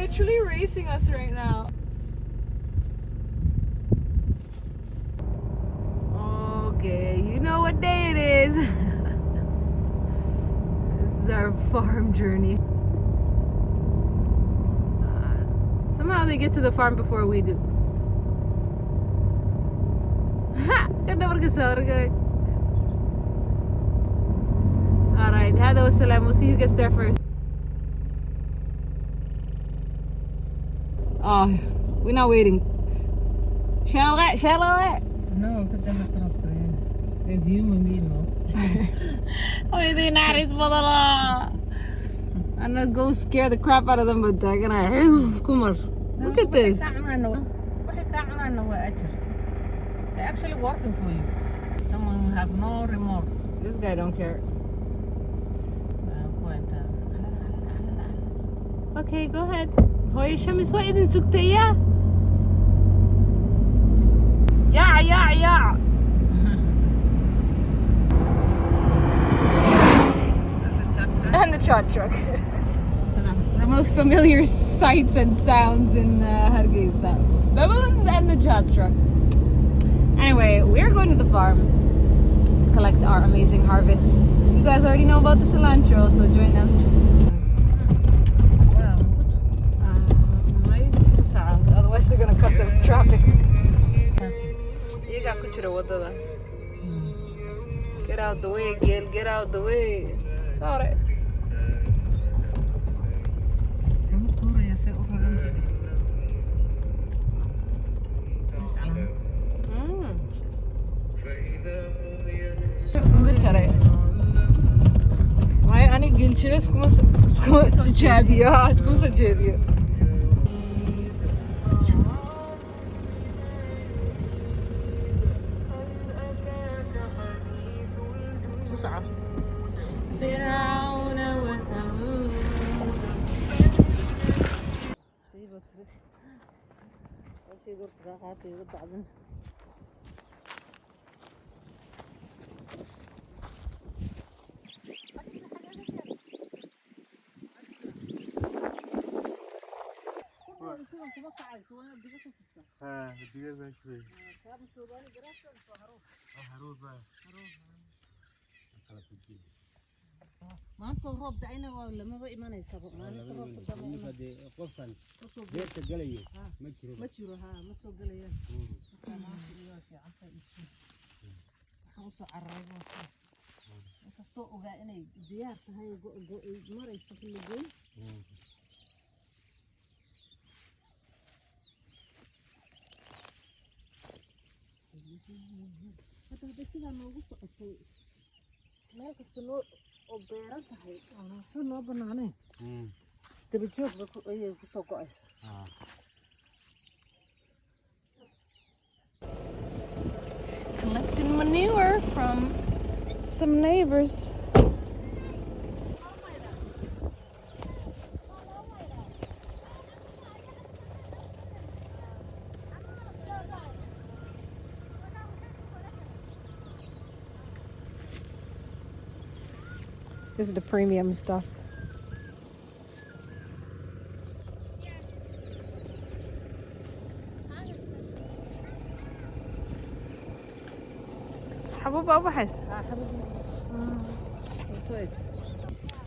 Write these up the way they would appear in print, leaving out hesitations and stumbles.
literally racing us right now. Okay, you know what day it is. This is our farm journey. Somehow they get to the farm before we do. Ha! Alright, هذا والسلام. We'll see who gets there first. Oh, we're not waiting. Shallow. No, que te me conozco. Es human being, no? Oh, they're not. It's I'm gonna go scare the crap out of them, but they're gonna. Come on. Look at this. They're actually working for you. Someone who have no remorse. This guy don't care. Okay, go ahead. هو شمس وايد سكتية. يا. And the chot truck. It's the most familiar sights and sounds in Hargeisa. Baboons and the chot truck. Anyway, we're going to the farm to collect our amazing harvest. You guys already know about the cilantro, so join us. Otherwise they're gonna cut the traffic. Get out the way, Gil. Get out the way. Sorry. Why ani gilchire scusa Jabia. تسعة فرعون وثمود. ما أنت الرب دعينا ولا ما بقى إيمان يسبق ما أنت الرب دعينا دي قفل بيت الجلية متشرو ها مسوا جلية ما في ياسي عفوا خلص عرّينا كستو وقاعدين ديار هاي مرة يشوفوا اللي هذا كذا موجود في مال كستو oo beeran tahay oo noo banaanay isdaba joog ayay ku soo go'aysa Collecting manure from some neighbors. This is the premium stuff.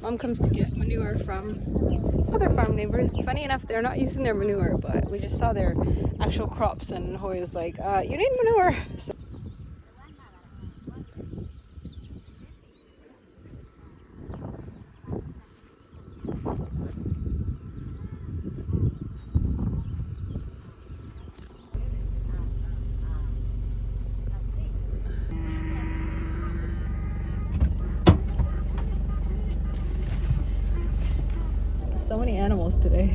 Mom comes to get manure from other farm neighbors. Funny enough, they're not using their manure, but we just saw their actual crops, and Hoy was like, you need manure. So so many animals today.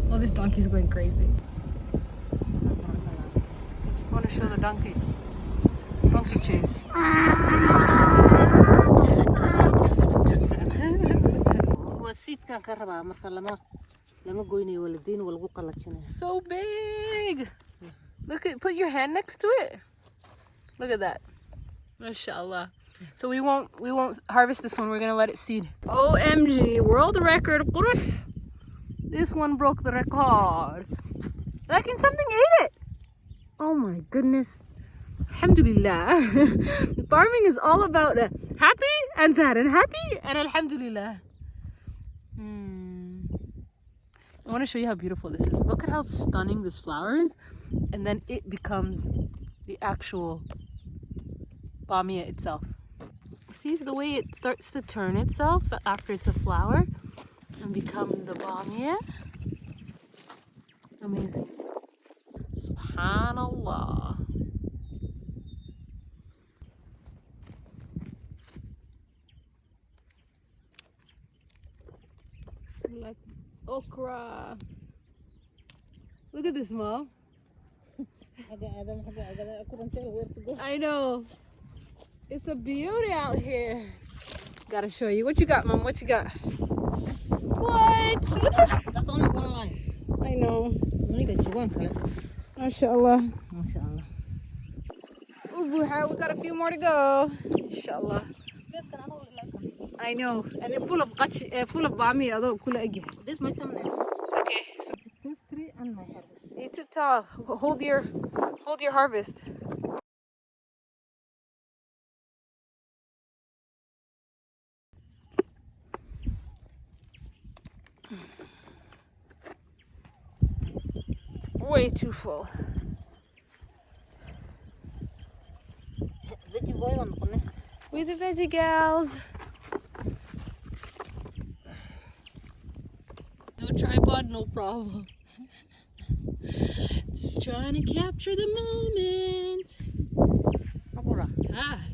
Well, this donkey's going crazy. I want to show the donkey chase. So big. Look at, put your hand next to it. Look at that. MashaAllah. So we won't harvest this one. We're gonna let it seed. OMG, world record. This one broke the record. Like something ate it. Oh my goodness. Alhamdulillah. Farming is all about happy and sad and happy and alhamdulillah. I want to show you how beautiful this is. Look at how stunning this flower is. And then it becomes the actual bamia itself. See the way it starts to turn itself after it's a flower and become the bamia? Amazing. Subhanallah. Like okra. Look at this, Mom. I know. It's a beauty out here. Gotta show you. What you got, Mom? What you got? What? That's only one line. I know. Only got you one color. MashaAllah. MashaAllah. We got a few more to go. Inshallah. I know. And it's full of bami. This my thumbnail. Okay. Two, three, and my harvest. You too tall. Hold your harvest. Way too full. We the veggie gals. No tripod, no problem. Just trying to capture the moment.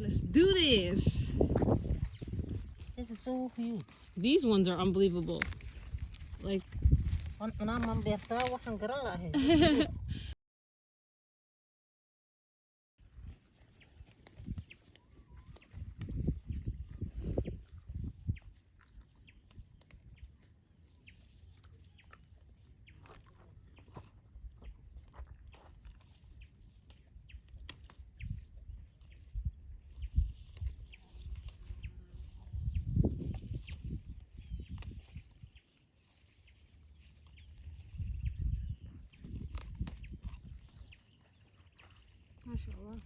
Let's do this. This is so huge. These ones are unbelievable. Like. MashaAllah.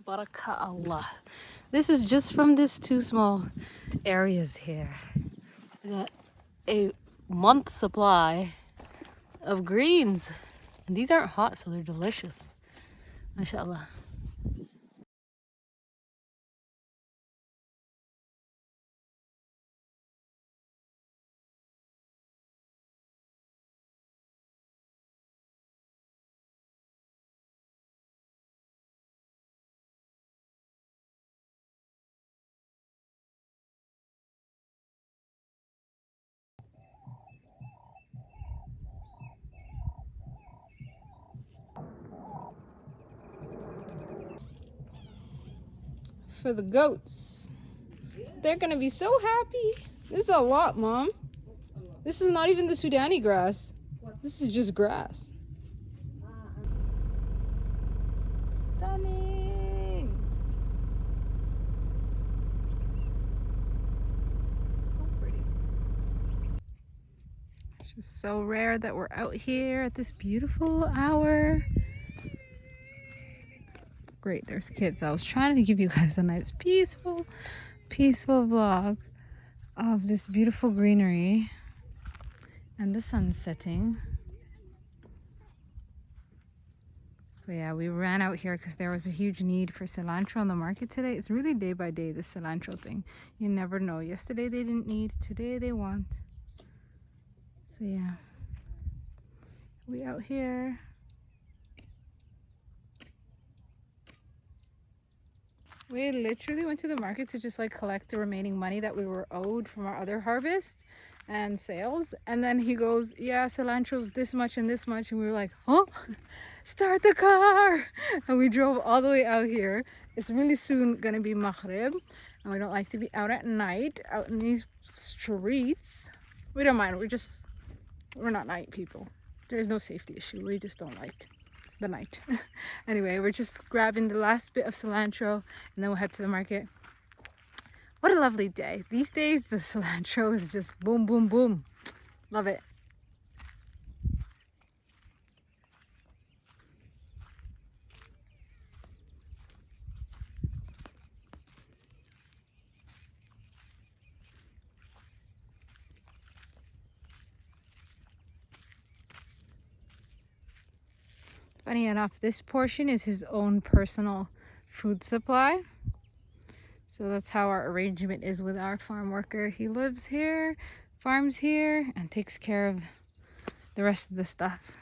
Barakah Allah. This is just from these two small areas here. We got a month supply of greens. And these aren't hot, so they're delicious. MashaAllah. For the goats. They're gonna be so happy. This is a lot, Mom. This is not even the Sudani grass. This is just grass. Stunning. So pretty. It's just so rare that we're out here at this beautiful hour. Great, there's kids. I was trying to give you guys a nice peaceful vlog of this beautiful greenery and the sun setting. But yeah, we ran out here because there was a huge need for cilantro on the market today. It's really day by day, this cilantro thing. You never know. Yesterday they didn't need, today they want. So yeah, we out here. We literally went to the market to just like collect the remaining money that we were owed from our other harvest and sales. And then he goes, yeah, cilantro's this much and this much. And we were like, huh? Start the car. And we drove all the way out here. It's really soon gonna be Maghrib. And we don't like to be out at night, out in these streets. We don't mind. We're not night people. There's no safety issue. We just don't like the night. Anyway, we're just grabbing the last bit of cilantro and then we'll head to the market. What a lovely day. These days, the cilantro is just boom, boom, boom. Love it. Funny enough, this portion is his own personal food supply. So that's how our arrangement is with our farm worker. He lives here, farms here, and takes care of the rest of the stuff.